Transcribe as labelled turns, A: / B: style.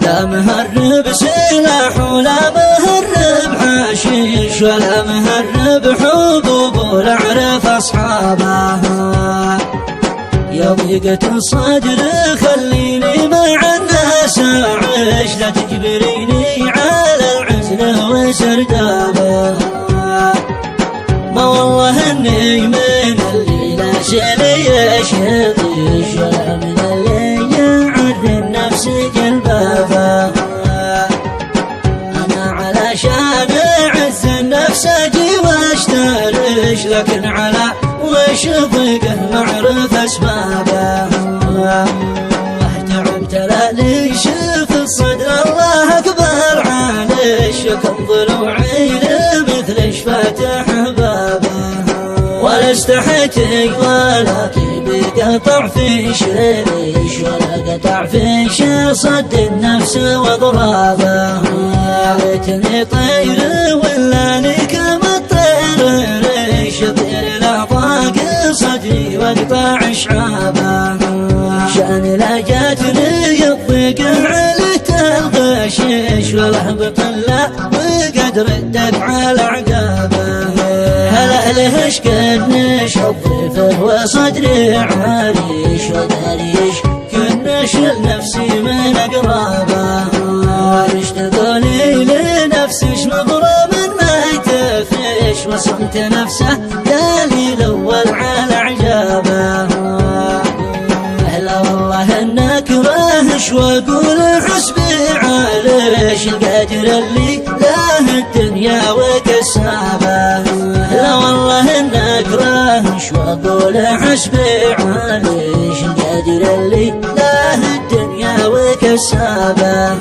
A: لا مهرب سلاح ولا مهرب حشيش ولا مهرب حبوب ولا اعرف اصحابها. يا ضيقة الصدر خليني مع الناس اعيش، لا تجبريني على العزلة وسردابها. ما والله اني من اللي لا شليش يطيش ولا من اللي يعد النفس قلبها. انا علشان اعز النفس اجي واشترش، لكن على وش ضيقه معرف اسبابه. تعبت لا ليش في الصدر الله اكبر عالش، كم ضلوعي مثل فاتح بابه. ولا استحيتك ولا بقطع في شريش، ولا قطع في صد النفس واضرابه. يا ليتني طير ولا لك مطير ريش، طير لا ضاق صدري واقطع شعابه. شأن لا جاتني الضيق عليت الغشيش، ولا بطلع وقد ردت على عقابه. هلا لهش كنش الضيفه وصدري عريش، وداريش كنش لنفسي من اقرابه. ليش تقولي لنفسش مغرم ما يتفش، وصمت نفسه دالي الاول على عجابه. لا والله انك راهش واقول حسبي عليش، القادر اللي له الدنيا وكسابه. لا والله انك راهش واقول حسبي عليش، القادر اللي له الدنيا وكسابه.